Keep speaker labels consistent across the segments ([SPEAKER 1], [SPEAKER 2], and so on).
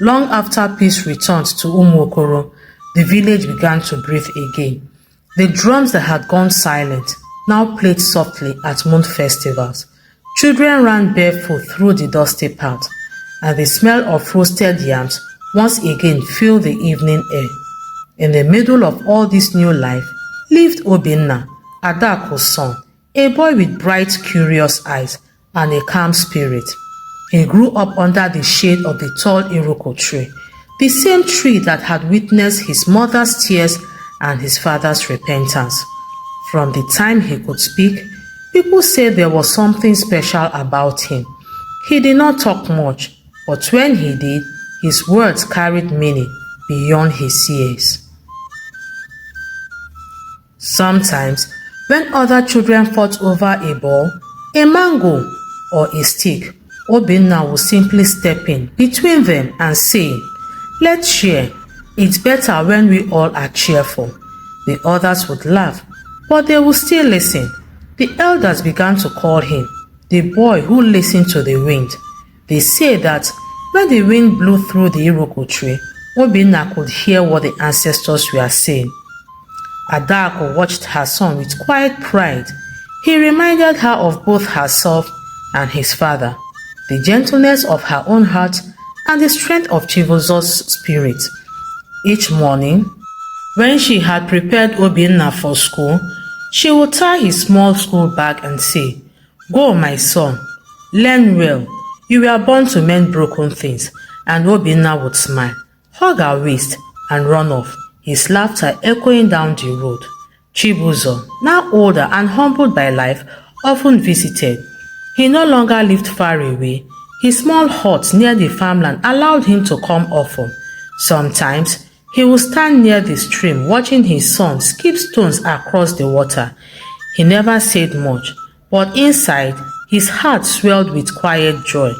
[SPEAKER 1] Long after peace returned to Umuokoro, the village began to breathe again. The drums that had gone silent now played softly at moon festivals. Children ran barefoot through the dusty path, and the smell of roasted yams once again filled the evening air. In the middle of all this new life lived Obinna, Adaku's son, a boy with bright, curious eyes and a calm spirit. He grew up under the shade of the tall Iroko tree, the same tree that had witnessed his mother's tears and his father's repentance. From the time he could speak, people said there was something special about him. He did not talk much, but when he did, his words carried meaning beyond his years. Sometimes, when other children fought over a ball, a mango, or a stick, Obinna would simply step in between them and say, "Let's share. It's better when we all are cheerful." The others would laugh, but they would still listen. The elders began to call him the boy who listened to the wind. They say that when the wind blew through the Iroko tree, Obinna could hear what the ancestors were saying. Adaku watched her son with quiet pride. He reminded her of both herself and his father, the gentleness of her own heart and the strength of Chibuzo's spirit. Each morning, when she had prepared Obinna for school, she would tie his small school bag and say, "Go, my son, learn well. You were born to mend broken things." And Obinna would smile, hug her waist, and run off, his laughter echoing down the road. Chibuzo, now older and humbled by life, often visited. He no longer lived far away. His small hut near the farmland allowed him to come often. Sometimes, he would stand near the stream watching his son skip stones across the water. He never said much, but inside, his heart swelled with quiet joy.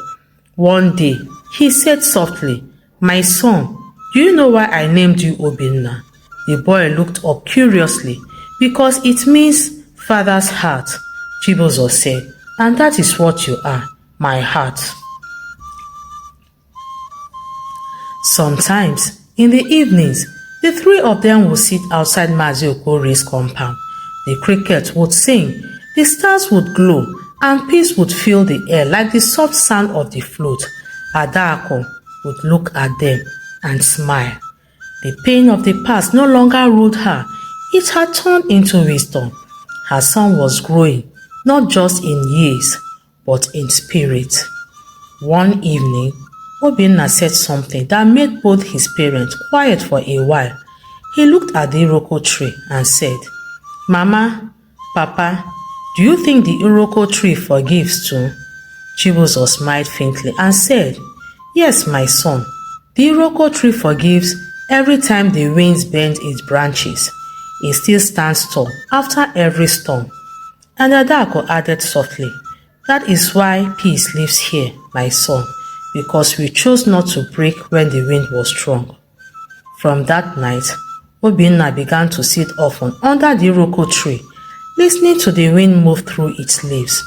[SPEAKER 1] One day, he said softly, "My son, do you know why I named you Obinna?" The boy looked up curiously. "Because it means father's heart," Chibuzo said, "and that is what you are, my heart." Sometimes, in the evenings, the three of them would sit outside Mazi Okori's compound. The crickets would sing, the stars would glow, and peace would fill the air like the soft sound of the flute. Adaku would look at them and smile. The pain of the past no longer ruled her. It had turned into wisdom. Her son was growing, not just in years, but in spirit. One evening, Obinna said something that made both his parents quiet for a while. He looked at the Iroko tree and said, "Mama, Papa, do you think the Iroko tree forgives too?" Chibuzo smiled faintly and said, "Yes, my son. The Iroko tree forgives every time the winds bend its branches. It still stands tall after every storm." And Adaku added softly, "That is why peace lives here, my son, because we chose not to break when the wind was strong." From that night, Obinna began to sit often under the Iroko tree, listening to the wind move through its leaves.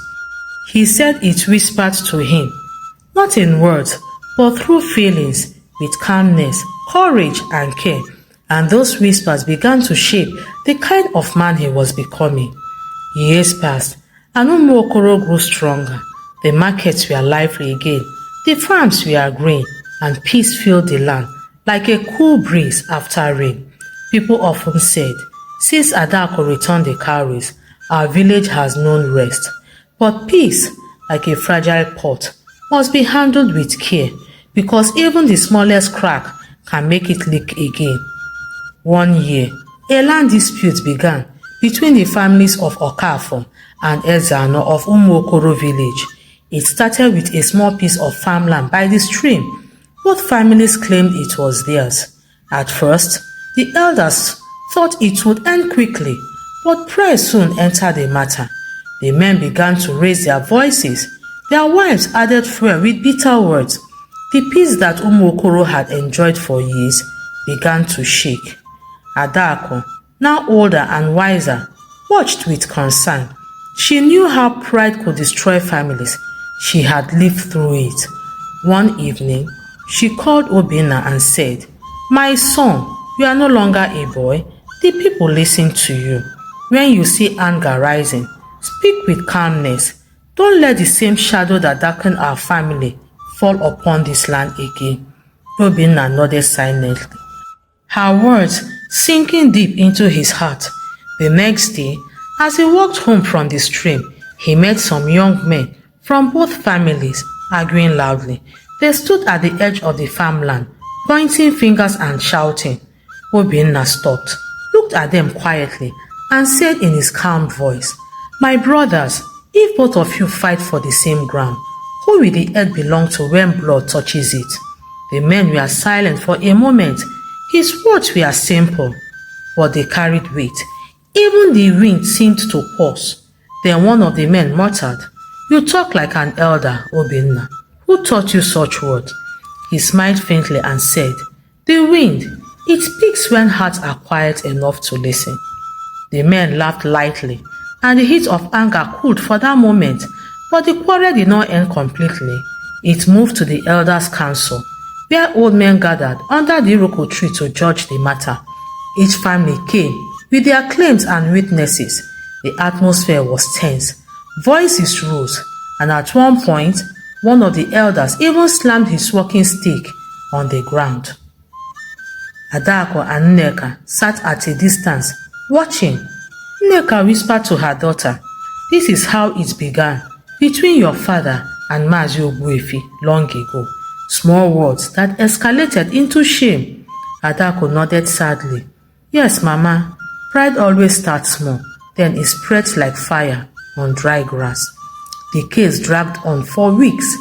[SPEAKER 1] He said it whispered to him, not in words, but through feelings, with calmness, courage, and care. And those whispers began to shape the kind of man he was becoming. Years passed, and Umuokoro grew stronger. The markets were lively again, the farms were green, and peace filled the land like a cool breeze after rain. People often said, since Adaku returned the cowries, our village has known rest. But peace, like a fragile pot, must be handled with care, because even the smallest crack can make it leak again. One year, a land dispute began between the families of Okafo and Ezano of Umuokoro village. It started with a small piece of farmland by the stream. Both families claimed it was theirs. At first, the elders thought it would end quickly, but pride soon entered the matter. The men began to raise their voices. Their wives added fuel with bitter words. The peace that Umuokoro had enjoyed for years began to shake. Adaku, now older and wiser, watched with concern. She knew how pride could destroy families. She had lived through it. One evening, She called Obinna and said, "My son, you are no longer a boy. The people listen to you. When you see anger rising, speak with calmness. Don't let the same shadow that darkened our family fall upon this land again." Obinna nodded silently, her words sinking deep into his heart. The next day, as he walked home from the stream, he met some young men from both families arguing loudly. They stood at the edge of the farmland, pointing fingers and shouting. Obinna stopped, looked at them quietly, and said in his calm voice, "My brothers, if both of you fight for the same ground, who will the earth belong to when blood touches it?" The men were silent for a moment. His words were simple, but they carried weight. Even the wind seemed to pause. Then one of the men muttered, "You talk like an elder, Obinna. Who taught you such words?" He smiled faintly and said, "The wind. It speaks when hearts are quiet enough to listen." The men laughed lightly, and the heat of anger cooled for that moment, but the quarrel did not end completely. It moved to the elders' council, where old men gathered under the iroko tree to judge the matter. Each family came with their claims and witnesses. The atmosphere was tense. Voices rose, and at one point, one of the elders even slammed his walking stick on the ground. Adaku and Nneka sat at a distance, watching. Nneka whispered to her daughter, "This is how it began between your father and Mazi Ogbuefi long ago. Small words that escalated into shame." Adaku nodded sadly. "Yes, Mama, pride always starts small, then it spreads like fire on dry grass." The case dragged on for weeks.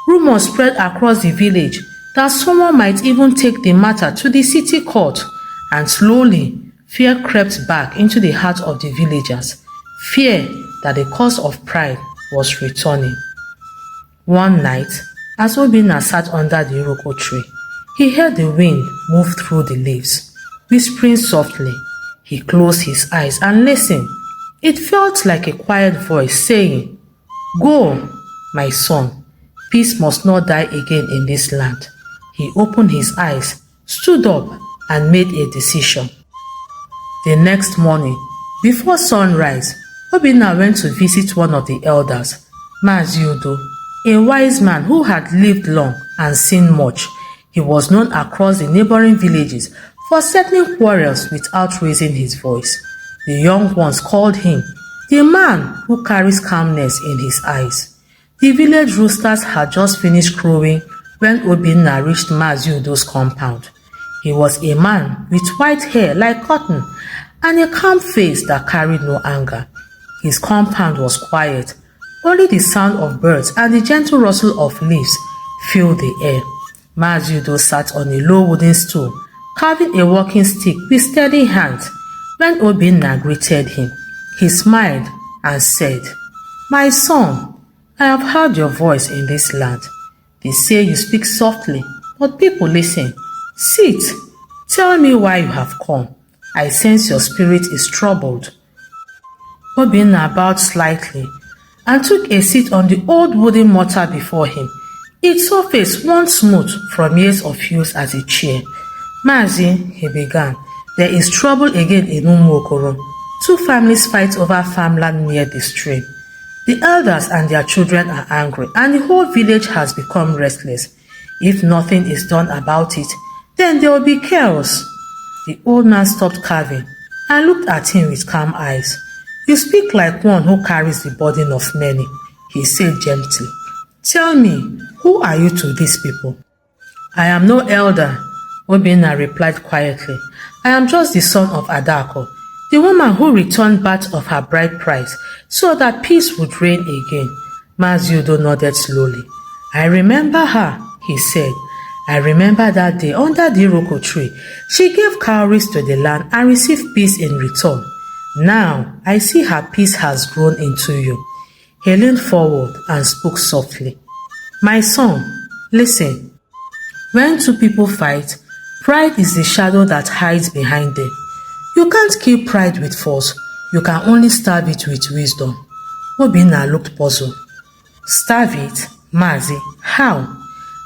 [SPEAKER 1] Rumors spread across the village that someone might even take the matter to the city court, and slowly fear crept back into the hearts of the villagers, fear that the cause of pride was returning. One night, as Obinna sat under the iroko tree, he heard the wind move through the leaves. Whispering softly, he closed his eyes and listened. It felt like a quiet voice saying, "Go, my son. Peace must not die again in this land." He opened his eyes, stood up, and made a decision. The next morning, before sunrise, Obinna went to visit one of the elders, Mazi Udo, a wise man who had lived long and seen much. He was known across the neighboring villages for settling quarrels without raising his voice. The young ones called him the man who carries calmness in his eyes. The village roosters had just finished crowing when Obinna reached Mazi Udo's compound. He was a man with white hair like cotton and a calm face that carried no anger. His compound was quiet. Only the sound of birds and the gentle rustle of leaves filled the air. Mazi Udo sat on a low wooden stool, carving a walking stick with steady hands. When Obinna greeted him, he smiled and said, "My son, I have heard your voice in this land. They say you speak softly, but people listen. Sit. Tell me why you have come. I sense your spirit is troubled." Obinna bowed slightly and took a seat on the old wooden mortar before him. Its surface once smooth from years of use as a chair. "Mazi," he began, "there is trouble again in Umuokoro. 2 families fight over farmland near the stream. The elders and their children are angry, and the whole village has become restless. If nothing is done about it, then there will be chaos." The old man stopped carving and looked at him with calm eyes. "You speak like one who carries the burden of many," he said gently. "Tell me, who are you to these people?" "I am no elder," Obinna replied quietly. "I am just the son of Adaku, the woman who returned part of her bride price so that peace would reign again." Mazi Udo nodded slowly. "I remember her," he said. "I remember that day under the iroko tree. She gave cowries to the land and received peace in return. Now I see her peace has grown into you." He leaned forward and spoke softly. "My son, listen. When 2 people fight, pride is the shadow that hides behind them. You can't kill pride with force. You can only starve it with wisdom." Obinna looked puzzled. "Starve it? Mazi, how?"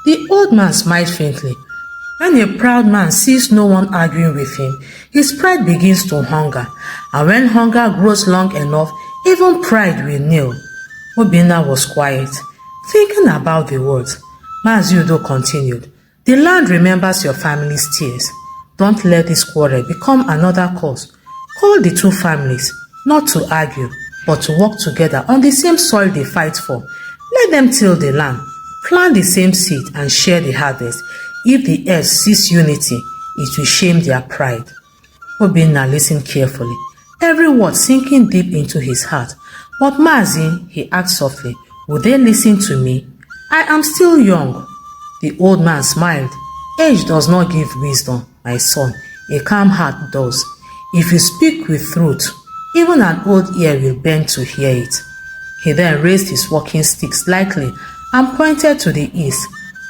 [SPEAKER 1] The old man smiled faintly. When a proud man sees no one arguing with him, his pride begins to hunger, and when hunger grows long enough, even pride will kneel. Obinna was quiet, thinking about the words. Mazi Udo continued, "The land remembers your family's tears. Don't let this quarrel become another cause. Call the two families, not to argue, but to work together on the same soil they fight for. Let them till the land, plant the same seed, and share the harvest. If the earth sees unity, it will shame their pride." Obinna listened carefully, every word sinking deep into his heart. "But Mazi," he asked softly, "will they listen to me? I am still young." The old man smiled. "Age does not give wisdom, my son. A calm heart does. If you speak with truth, even an old ear will bend to hear it." He then raised his walking stick slightly and pointed to the east.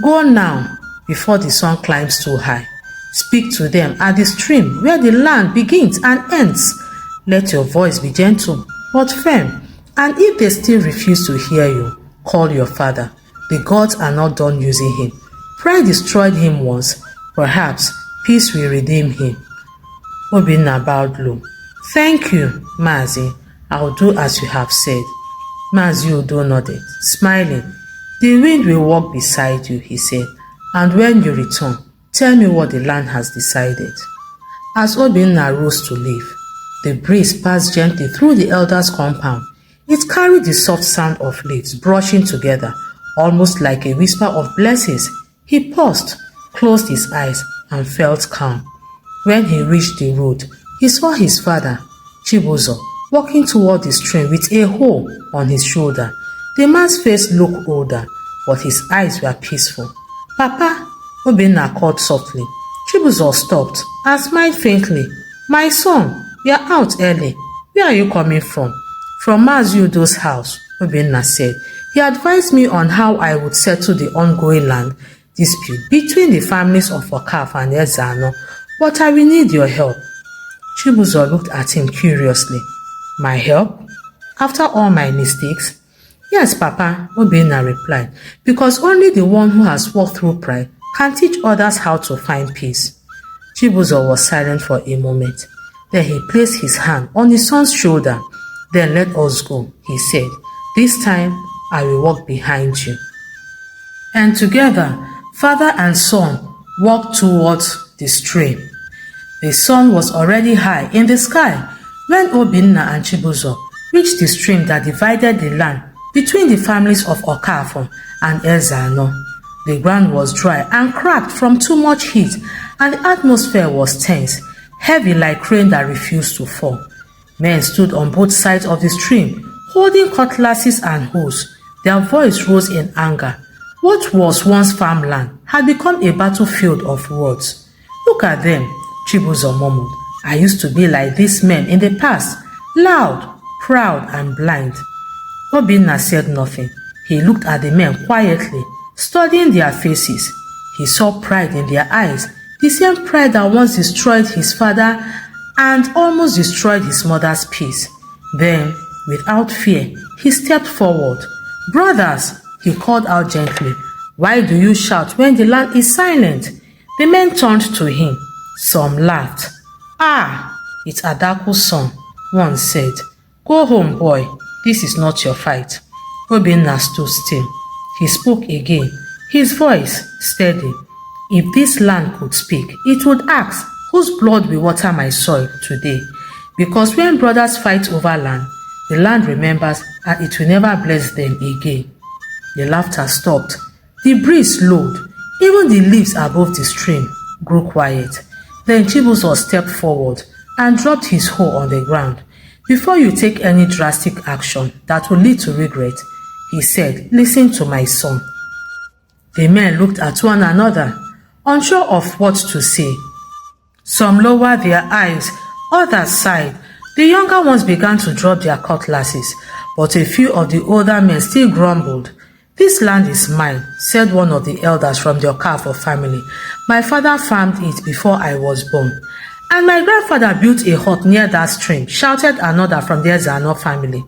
[SPEAKER 1] "Go now, before the sun climbs too high. Speak to them at the stream where the land begins and ends. Let your voice be gentle but firm, and if they still refuse to hear you, call your father. The gods are not done using him. Pride destroyed him once. Perhaps peace will redeem him." Obinna bowed low. "Thank you, Mazi. I'll do as you have said." Mazi Udo nodded, smiling. "The wind will walk beside you," he said, "and when you return, tell me what the land has decided." As Obinna rose to leave, the breeze passed gently through the elders' compound. It carried the soft sound of leaves brushing together, almost like a whisper of blessings. He paused, closed his eyes, and felt calm. When he reached the road, he saw his father, Chibuzo, walking toward the stream with a hoe on his shoulder. The man's face looked older, but his eyes were peaceful. "Papa," Obinna called softly. Chibuzo stopped and smiled faintly. "My son, we are out early. Where are you coming from?" "From Mazi Udo's house," Obinna said. "He advised me on how I would settle the ongoing land dispute between the families of Okaf and Ezano, but I will need your help." Chibuzo looked at him curiously. "My help? After all my mistakes?" "Yes, Papa," Obinna replied, "because only the one who has walked through pride can teach others how to find peace." Chibuzo was silent for a moment. Then he placed his hand on his son's shoulder. "Then let us go," he said. "This time I will walk behind you." And together, father and son walked towards the stream. The sun was already high in the sky when Obinna and Chibuzo reached the stream that divided the land between the families of Okafo and Ezano. The ground was dry and cracked from too much heat, and the atmosphere was tense, heavy like rain that refused to fall. Men stood on both sides of the stream, holding cutlasses and hoes. Their voice rose in anger. What was once farmland had become a battlefield of words. "Look at them," Chibuzo murmured. "I used to be like these men in the past, loud, proud, and blind." Obinna said nothing. He looked at the men quietly, studying their faces. He saw pride in their eyes, the same pride that once destroyed his father and almost destroyed his mother's peace. Then, without fear, he stepped forward. "Brothers," he called out gently, "why do you shout when the land is silent?" The men turned to him. Some laughed. "Ah, it's Adaku's son," one said. "Go home, boy. This is not your fight." Obinna stood still. He spoke again, his voice steady. "If this land could speak, it would ask, whose blood will water my soil today? Because when brothers fight over land, the land remembers and it will never bless them again." The laughter stopped. The breeze slowed. Even the leaves above the stream grew quiet. Then Chibuzo stepped forward and dropped his hoe on the ground. "Before you take any drastic action that will lead to regret," he said, "listen to my son." The men looked at one another, unsure of what to say. Some lowered their eyes, others sighed. The younger ones began to drop their cutlasses, but a few of the older men still grumbled. "This land is mine," said one of the elders from the Okafo family. "My father farmed it before I was born. And my grandfather built a hut near that stream," shouted another from the Ezano family.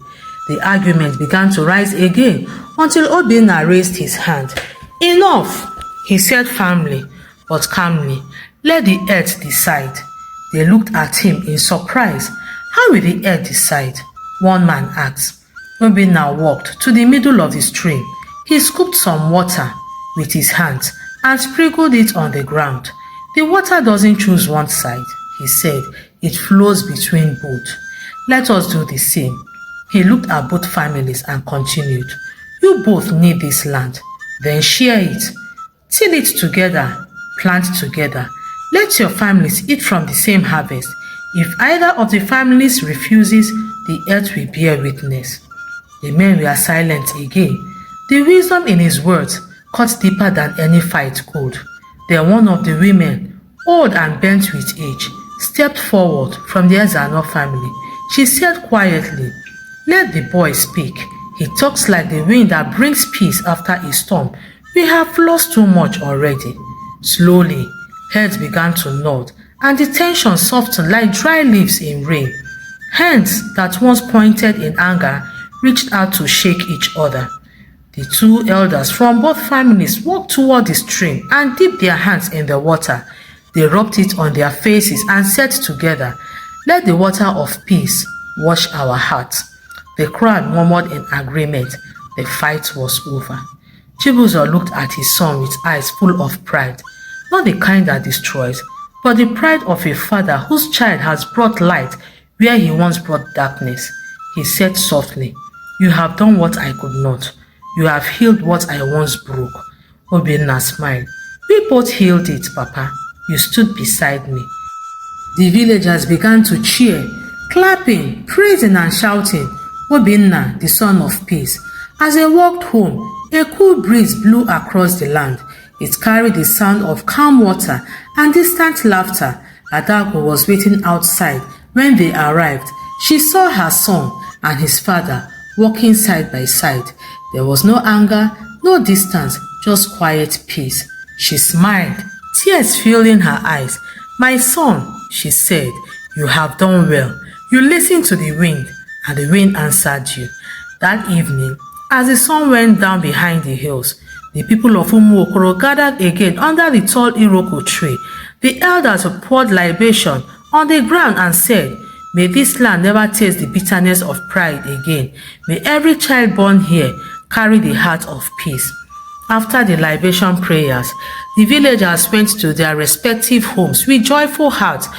[SPEAKER 1] The argument began to rise again until Obinna raised his hand. "Enough! He said firmly but calmly, "Let the earth decide." They looked at him in surprise. "How will the earth decide?" one man asked. Obinna walked to the middle of the stream. He scooped some water with his hands and sprinkled it on the ground. "The water doesn't choose one side," he said. "It flows between both. Let us do the same." He looked at both families and continued, "You both need this land. Then share it. Till it together, plant together. Let your families eat from the same harvest. If either of the families refuses, the earth will bear witness." The men were silent again. The wisdom in his words cut deeper than any fight could. Then one of the women, old and bent with age, stepped forward from the Ezano family. She said quietly, "Let the boy speak. He talks like the wind that brings peace after a storm. We have lost too much already." Slowly, heads began to nod, and the tension softened like dry leaves in rain. Hands that once pointed in anger reached out to shake each other. The two elders from both families walked toward the stream and dipped their hands in the water. They rubbed it on their faces and said together, "Let the water of peace wash our hearts." The crowd murmured in agreement. The fight was over. Chibuzo looked at his son with eyes full of pride, not the kind that destroys, but the pride of a father whose child has brought light where he once brought darkness. He said softly, "You have done what I could not. You have healed what I once broke." Obinna smiled. "We both healed it, Papa. You stood beside me." The villagers began to cheer, clapping, praising and shouting, "Obinna, the son of peace." As they walked home, a cool breeze blew across the land. It carried the sound of calm water and distant laughter. Adaku was waiting outside when they arrived. She saw her son and his father walking side by side. There was no anger, no distance, just quiet peace. She smiled, tears filling her eyes. "My son," she said, "you have done well. You listened to the wind, and the wind answered you." That evening, as the sun went down behind the hills, the people of Umuokoro gathered again under the tall Iroko tree. The elders poured libation on the ground and said, "May this land never taste the bitterness of pride again. May every child born here carry the heart of peace." After the libation prayers, the villagers went to their respective homes with joyful hearts.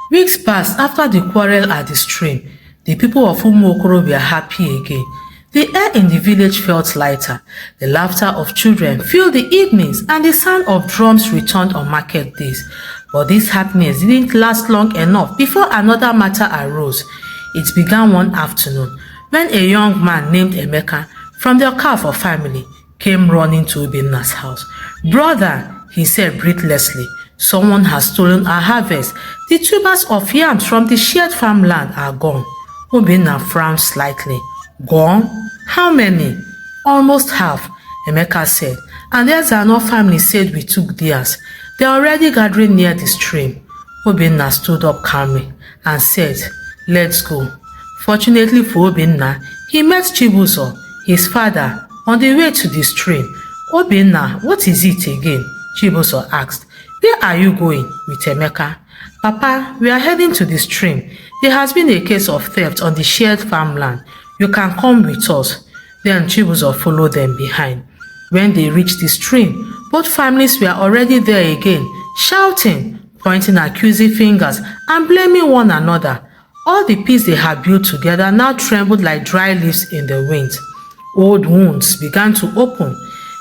[SPEAKER 1] Weeks passed after the quarrel at the stream. The people of Umuokoro were happy again. The air in the village felt lighter. The laughter of children filled the evenings, and the sound of drums returned on market days. But this happiness didn't last long enough before another matter arose. It began one afternoon when a young man named Emeka from the Okafor family came running to Obinna's house. "Brother," he said breathlessly, "someone has stolen our harvest. The tubers of yams from the shared farmland are gone." Obinna frowned slightly. "Gone? How many?" "Almost half," Emeka said, "and the Ezano family said we took theirs. They are already gathering near the stream." Obinna stood up calmly and said, "Let's go." Fortunately for Obinna, he met Chibuzo, his father, on the way to the stream. "Obinna, what is it again?" Chibuzo asked. "Where are you going with Emeka?" "Papa, we are heading to the stream. There has been a case of theft on the shared farmland. You can come with us." Then Chibuzo followed them behind. When they reached the stream, both families were already there again, shouting, pointing accusing fingers, and blaming one another. All the peace they had built together now trembled like dry leaves in the wind. Old wounds began to open.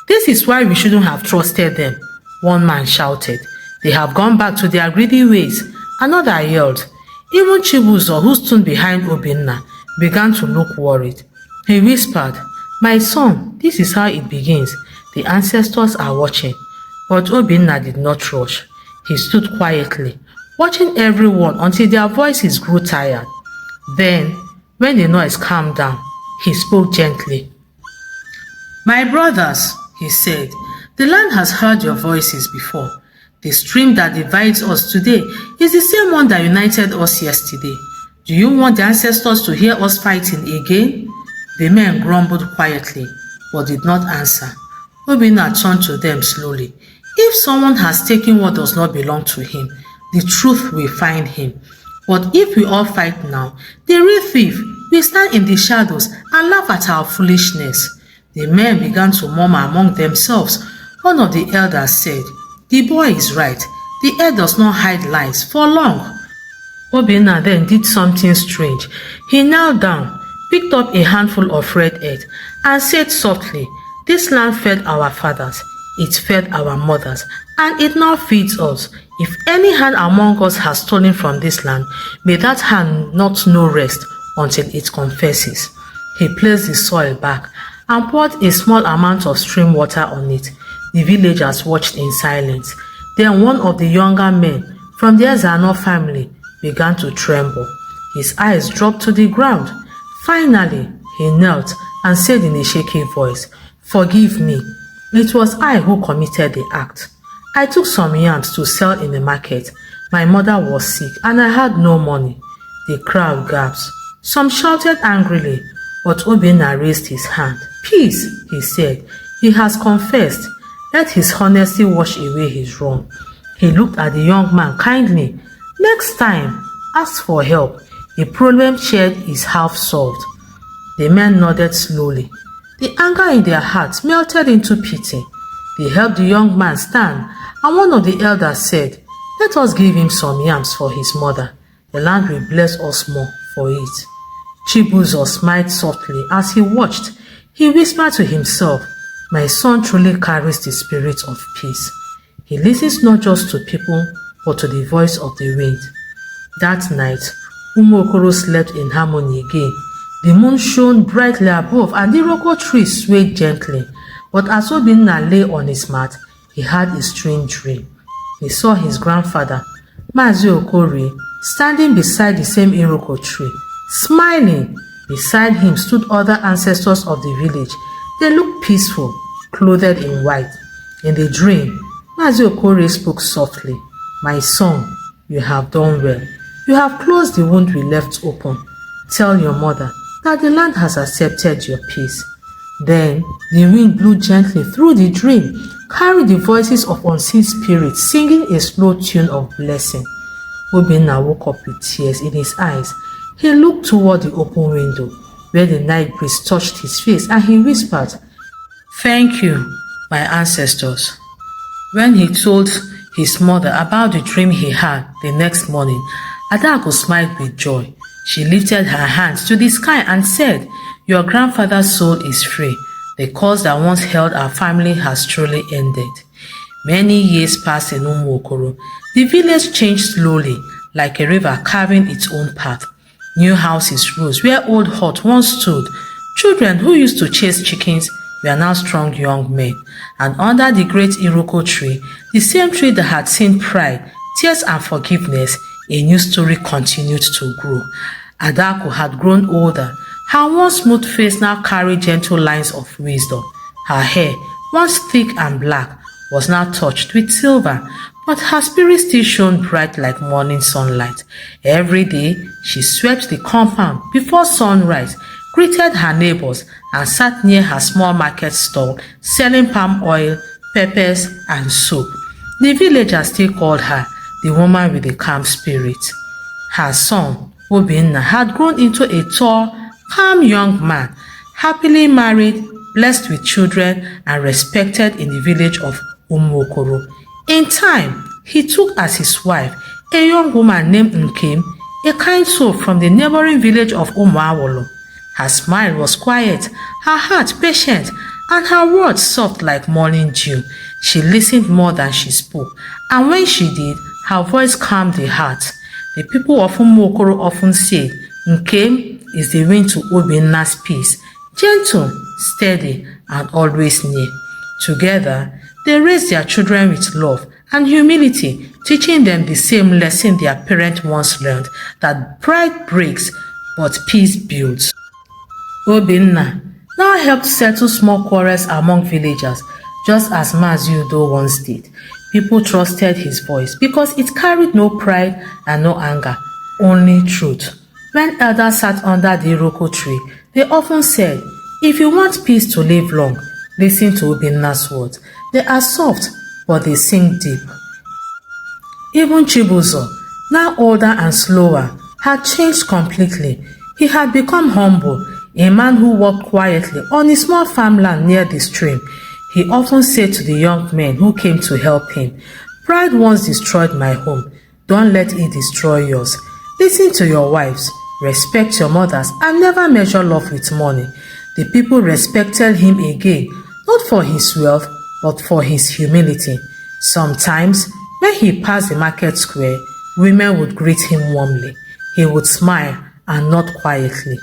[SPEAKER 1] "This is why we shouldn't have trusted them," one man shouted. "They have gone back to their greedy ways," another yelled. Even Chibuzo, who stood behind Obinna, began to look worried. He whispered, "My son, this is how it begins. The ancestors are watching." But Obinna did not rush. He stood quietly, watching everyone until their voices grew tired. Then, when the noise calmed down, he spoke gently. "My brothers," he said, "the land has heard your voices before. The stream that divides us today is the same one that united us yesterday. Do you want the ancestors to hear us fighting again?" The men grumbled quietly, but did not answer. Obinna turned to them slowly. If someone has taken what does not belong to him, the truth will find him. But if we all fight now, the real thief will stand in the shadows and laugh at our foolishness. The men began to murmur among themselves. One of the elders said, "The boy is right. The air does not hide lies for long." Obinna then did something strange. He knelt down, picked up a handful of red earth, and said softly, "This land fed our fathers, it fed our mothers, and it now feeds us. If any hand among us has stolen from this land, may that hand not know rest until it confesses." He placed the soil back and poured a small amount of stream water on it. The villagers watched in silence. Then one of the younger men from the Ezano family began to tremble. His eyes dropped to the ground. Finally, he knelt and said in a shaking voice, "Forgive me. It was I who committed the act. I took some yams to sell in the market. My mother was sick and I had no money." The crowd gasped. Some shouted angrily, but Obinna raised his hand. "Peace," he said. "He has confessed. Let his honesty wash away his wrong." He looked at the young man kindly. "Next time, ask for help. A problem shared is half solved." The men nodded slowly. The anger in their hearts melted into pity. They helped the young man stand, and one of the elders said, "Let us give him some yams for his mother. The land will bless us more for it." Chibuzo smiled softly as he watched. He whispered to himself, "My son truly carries the spirit of peace. He listens not just to people, but to the voice of the wind." That night, Umokoro slept in harmony again. The moon shone brightly above and the iroko trees swayed gently. But as Obinna lay on his mat, he had a strange dream. He saw his grandfather, Mazi Okori, standing beside the same iroko tree, smiling. Beside him stood other ancestors of the village. They looked peaceful, clothed in white. In the dream, Mazi Okori spoke softly, "My son, you have done well. You have closed the wound we left open. Tell your mother that the land has accepted your peace." Then the wind blew gently through the dream, carried the voices of unseen spirits singing a slow tune of blessing. Obinna woke up with tears in his eyes. He looked toward the open window, where the night breeze touched his face, and he whispered, "Thank you, my ancestors." When he told his mother about the dream he had the next morning, Adaku smiled with joy. She lifted her hands to the sky and said, "Your grandfather's soul is free. The curse that once held our family has truly ended." Many years passed in Umuokoro. The village changed slowly, like a river carving its own path. New houses rose where old huts once stood. Children who used to chase chickens were now strong young men. And under the great iroko tree, the same tree that had seen pride, tears and forgiveness, a new story continued to grow. Adaku had grown older. Her once smooth face now carried gentle lines of wisdom. Her hair, once thick and black, was now touched with silver, but her spirit still shone bright like morning sunlight. Every day, she swept the compound before sunrise, greeted her neighbors, and sat near her small market stall, selling palm oil, peppers, and soap. The villagers still called her the woman with the calm spirit. Her son, Obinna, had grown into a tall, calm young man, happily married, blessed with children, and respected in the village of Umuokoro. In time, he took as his wife a young woman named Nkem, a kind soul from the neighboring village of Umuawolo. Her smile was quiet, her heart patient, and her words soft like morning dew. She listened more than she spoke, and when she did, her voice calmed the heart. The people of Umuokoro often say, Nkem is the wind to Obinna's peace, gentle, steady, and always near. Together, they raised their children with love and humility, teaching them the same lesson their parents once learned, that pride breaks, but peace builds. Obinna now helped settle small quarrels among villagers, just as Mazi Udo once did. People trusted his voice because it carried no pride and no anger, only truth. When elders sat under the iroko tree, they often said, "If you want peace to live long, Listen to Obinna's words. They are soft, but they sink deep. Even Chibuzo, now older and slower, had changed completely. He had become humble, a man who worked quietly on a small farmland near the stream. He often said to the young men who came to help him, "Pride once destroyed my home. Don't let it destroy yours. Listen to your wives, respect your mothers, and never measure love with money." The people respected him again, not for his wealth, but for his humility. Sometimes, when he passed the market square, women would greet him warmly. He would smile and nod quietly.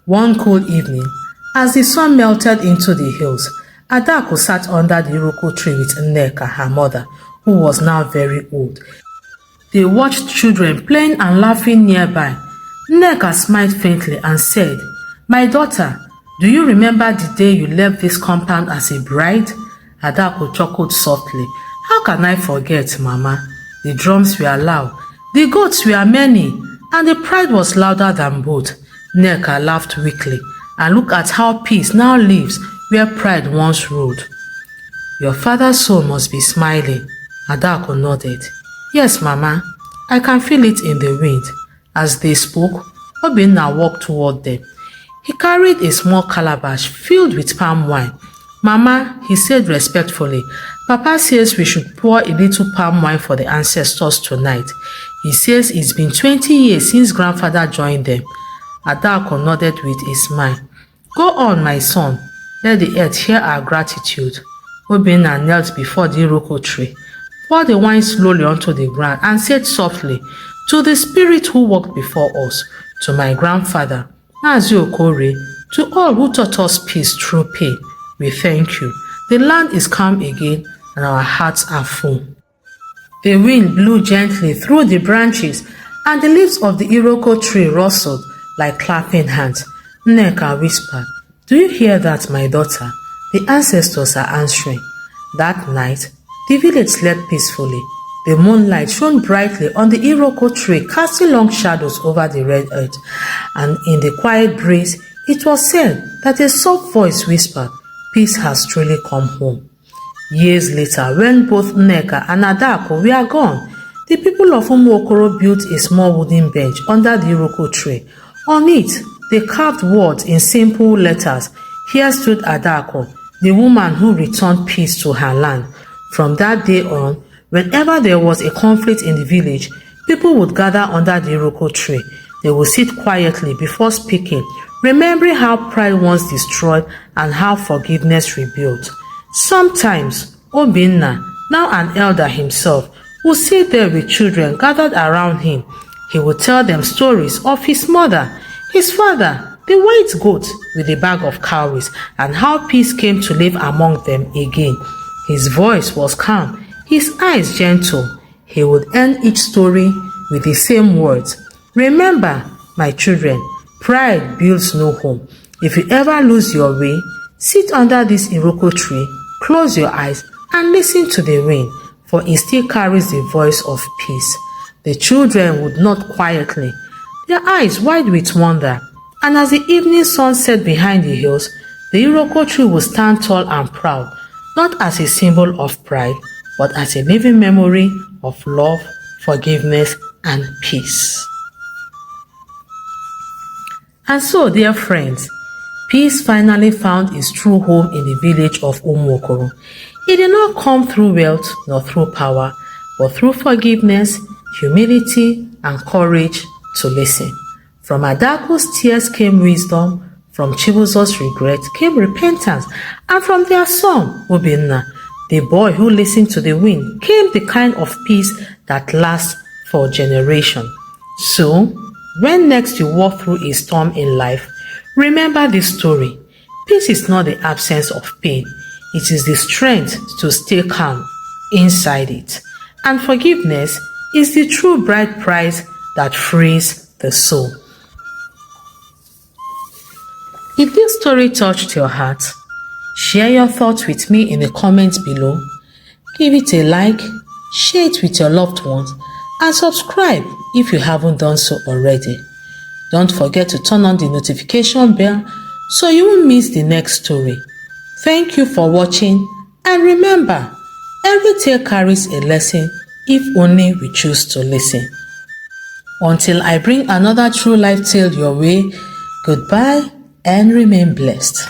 [SPEAKER 1] One cool evening, as the sun melted into the hills, Adaku sat under the iroko tree with Nneka, her mother, who was now very old. They watched children playing and laughing nearby. Nneka smiled faintly and said, "My daughter, do you remember the day you left this compound as a bride?" Adaku chuckled softly. "How can I forget, Mama? The drums were loud, the goats were many, and the pride was louder than both." Nneka laughed weakly. "And look at how peace now lives where pride once ruled." "Your father's soul must be smiling." Adaku nodded. "Yes, Mama, I can feel it in the wind." As they spoke, Obinna walked toward them. He carried a small calabash filled with palm wine. "Mama," he said respectfully, "Papa says we should pour a little palm wine for the ancestors tonight. He says it's been 20 years since grandfather joined them." Adaku nodded with a smile. "Go on, my son. Let the earth hear our gratitude." Obinna knelt before the iroko tree, poured the wine slowly onto the ground, and said softly, "To the spirit who walked before us, to my grandfather, Mazi Okore, to all who taught us peace through pain, we thank you. The land is calm again, and our hearts are full." The wind blew gently through the branches, and the leaves of the iroko tree rustled like clapping hands. Nneka whispered, "Do you hear that, my daughter? The ancestors are answering." That night, the village slept peacefully. The moonlight shone brightly on the iroko tree, casting long shadows over the red earth. And in the quiet breeze, it was said that a soft voice whispered, "Peace has truly come home." Years later, when both Nneka and Adaku were gone, the people of Umuokoro built a small wooden bench under the iroko tree. On it, they carved words in simple letters. Here stood Adaku, the woman who returned peace to her land. From that day on, whenever there was a conflict in the village, people would gather under the iroko tree. They would sit quietly before speaking, remembering how pride once destroyed and how forgiveness rebuilt. Sometimes, Obinna, now an elder himself, would sit there with children gathered around him. He would tell them stories of his mother, his father, the white goat with a bag of cowries, and how peace came to live among them again. His voice was calm, his eyes gentle. He would end each story with the same words. "Remember, my children, pride builds no home. If you ever lose your way, sit under this iroko tree, close your eyes, and listen to the wind, for it still carries the voice of peace." The children would nod quietly, their eyes wide with wonder, and as the evening sun set behind the hills, the iroko tree would stand tall and proud, not as a symbol of pride, but as a living memory of love, forgiveness, and peace. And so, dear friends, peace finally found its true home in the village of Umuokoro. It did not come through wealth nor through power, but through forgiveness, humility, and courage to listen. From Adaku's tears came wisdom, from Chibuzo's regret came repentance, and from their son, Obinna, the boy who listened to the wind, came the kind of peace that lasts for generations. So, when next you walk through a storm in life, remember this story. Peace is not the absence of pain. It is the strength to stay calm inside it. And forgiveness is the true bright prize that frees the soul. If this story touched your heart, share your thoughts with me in the comments below. Give it a like, share it with your loved ones, and subscribe if you haven't done so already. Don't forget to turn on the notification bell so you won't miss the next story. Thank you for watching, and remember, every tale carries a lesson if only we choose to listen. Until I bring another true life tale your way, goodbye and remain blessed.